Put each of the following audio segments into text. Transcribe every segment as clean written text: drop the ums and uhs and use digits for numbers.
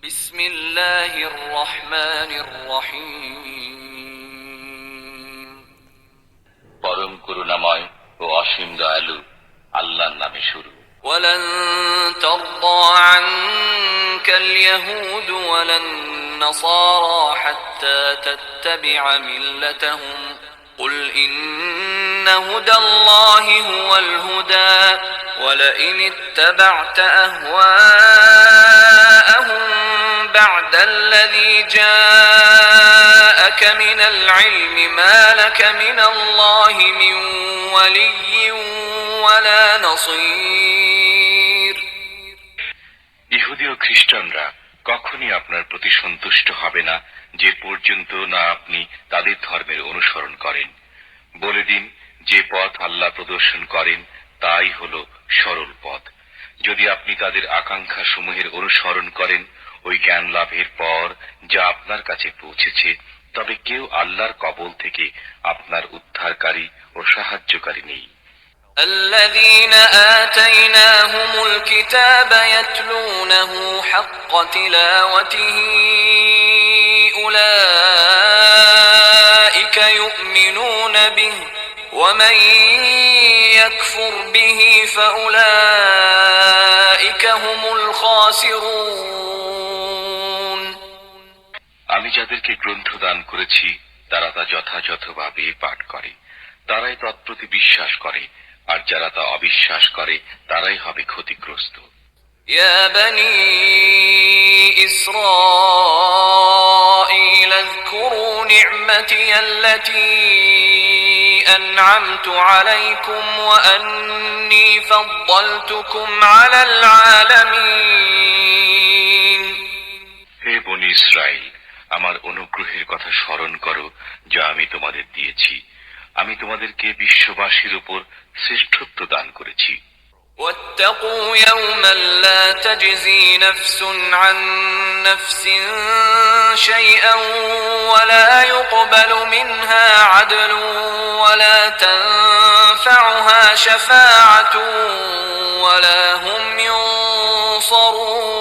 بسم الله الرحمن الرحيم পরম করুণাময় ও অসীম দয়ালু আল্লাহর নামে শুরু। ولن ترضى عنك اليهود ولا النصارى حتى تتبع ملتهم قل إن هدى الله هو الهدى ولئن اتبعت أهواءهم بعد الذي جاءك من العلم ما لك من الله من ولي ولا نصير ইহুদি ও খ্রিস্টানরা কখনই আপনার প্রতি সন্তুষ্ট হবে না যে পর্যন্ত না আপনি তাদের ধর্মের অনুসরণ করেন। বলে দিন, যে পথ আল্লাহ প্রদর্শন করেন তাই হলো সরল পথ। যদি আপনি তাদের আকাঙ্ক্ষা সমূহের অনুসরণ করেন ওই জ্ঞান লাভের পর যা আপনার কাছে পৌঁছেছে, তবে কেউ আল্লাহর কবল থেকে আপনার উদ্ধারকারী ও সাহায্যকারী নেই। الذين آتيناهم الكتاب يتلونه حق تلاوته أولئك يؤمنون به ومن يكفر به فأولئك هم الخاسرون আমি যাদেরকে গ্রন্থ দান করেছি তারা তা যথাযথভাবে পাঠ করে, তারাই তৎপ্রতি বিশ্বাস করে, আর যারা তা অবিশ্বাস করে তারাই হবে ক্ষতিগ্রস্ত। يا بني إسرائيل اذكروا نعمتي التي أنعمت عليكم وأني فضلتكم على العالمين হে বনি ইসরাইল, আমার অনুগ্রহের কথা স্মরণ করো যা আমি তোমাদের দিয়েছি। আমি তোমাদেরকে বিশ্ববাসীর উপর শ্রেষ্ঠত্ব দান করেছি। واتقوا يوما لا تجزي نفس عن نفس شيئا ولا يقبل منها عدل ولا تنفعها شفاعة ولا هم ينصرون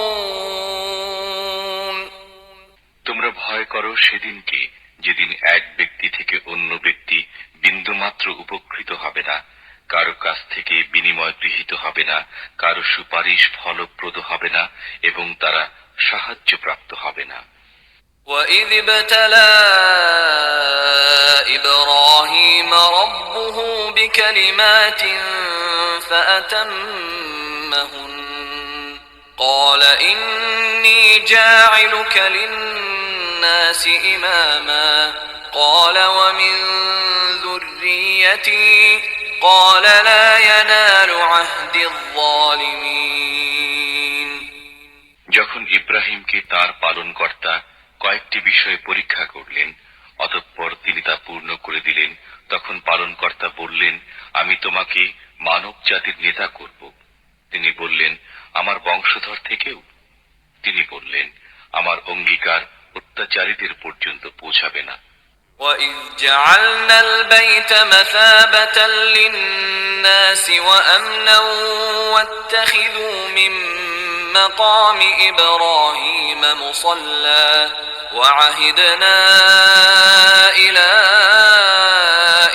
তোমরা ভয় করো সেদিনকে, যেদিন এক ব্যক্তি থেকে অন্য ব্যক্তি বিন্দুমাত্র উপকৃত হবে না, কারো কাছ থেকে বিনিময় গৃহীত হবে না, কারো সুপারিশ ফলপ্রদ হবে না এবং তারা সাহায্যপ্রাপ্ত হবে না। وَإِذِ ابْتَلَى إِبْرَاهِيمَ رَبُّهُ بِكَلِمَاتٍ فَأَتَمَّهُنَّ قَالَ إِنِّي جَاعِلُكَ لِلنَّاسِ إِمَامًا قَالَ وَمِنْ ذُرِّيَّتِي قَالَ لَا يَنَالُ عَهْدِ الظَّالِمِينَ যখন ইব্রাহিমকে তার পালনকর্তা কয়েকটি বিষয়ে পরীক্ষা করলেন, অতঃপর তিনি তা পূর্ণ করে দিলেন, তখন পালনকর্তা বললেন, আমি তোমাকে মানব জাতির নেতা করব। তিনি বললেন, আমার বংশধর থেকেও? তিনি বললেন, আমার অঙ্গীকার অত্যাচারীদের পর্যন্ত পৌঁছাবে না। وَإِذْ جَعَلْنَا الْبَيْتَ مَثَابَةً لِلنَّاسِ وَأَمْنًا وَاتَّخِذُوا مِن مَّقَامِ إِبْرَاهِيمَ مُصَلًّى وَعَهِدْنَا إِلَى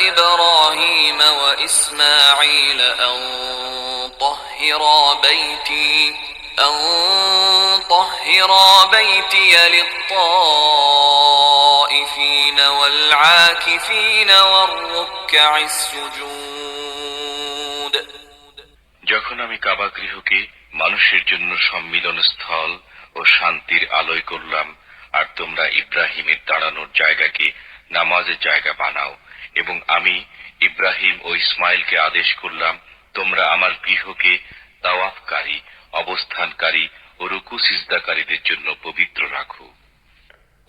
إِبْرَاهِيمَ وَإِسْمَاعِيلَ أَن طَهِّرَا بَيْتِيَ لِلطَّائِفِينَ وَالْعَاكِفِينَ وَالرُّكَّعِ السُّجُودِ যখন আমি কাবা গৃহকে মানুষের জন্য সম্মিলন স্থল ও শান্তির আলয় করলাম, আর তোমরা ইব্রাহিমের দাঁড়ানোর জায়গাকে নামাজের জায়গা বানাও, এবং আমি ইব্রাহিম ও ইসমাইলকে আদেশ করলাম, তোমরা আমার গৃহকে তাওয়াফকারী, অবস্থানকারী ও রুকু সিজদাকারীদের জন্য পবিত্র রাখো।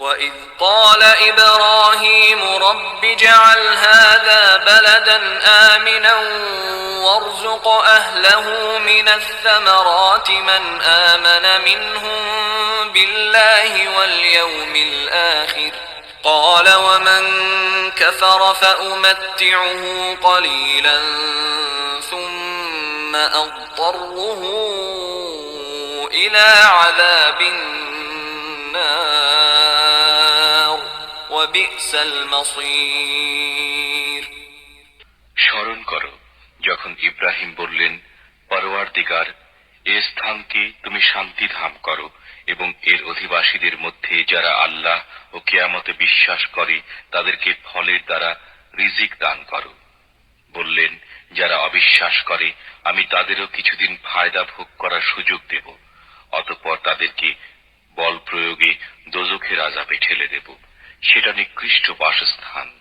وَإِذْ قَالَ إِبْرَاهِيمُ رَبِّ اجْعَلْ هَذَا بَلَدًا آمِنًا وَارْزُقْ أَهْلَهُ مِنَ الثَّمَرَاتِ مَنْ آمَنَ مِنْهُمْ بِاللَّهِ وَالْيَوْمِ الْآخِرِ قَالَ وَمَنْ كَفَرَ فَأُمَتِّعُهُ قَلِيلًا ثُمَّ أَضْطَرُّهُ إِلَى عَذَابِ وبئس المصير স্মরণ করো যখন ইব্রাহিম বললেন, পরওয়ারদিগার, এ স্থানকে তুমি শান্তিধাম করো এবং এর অধিবাসীদের মধ্যে যারা আল্লাহ ও কিয়ামতে বিশ্বাস করে তাদেরকে ফলের দ্বারা রিজিক দান করো। বললেন, যারা অবিশ্বাস করে আমি তাদেরও কিছুদিন ফায়দা ভোগ করার সুযোগ দেব, অতঃপর তাদেরকে বল প্রয়োগে দোজখের আযাবে ঠেলে দেব, সেটা নিকৃষ্ট বাসস্থান।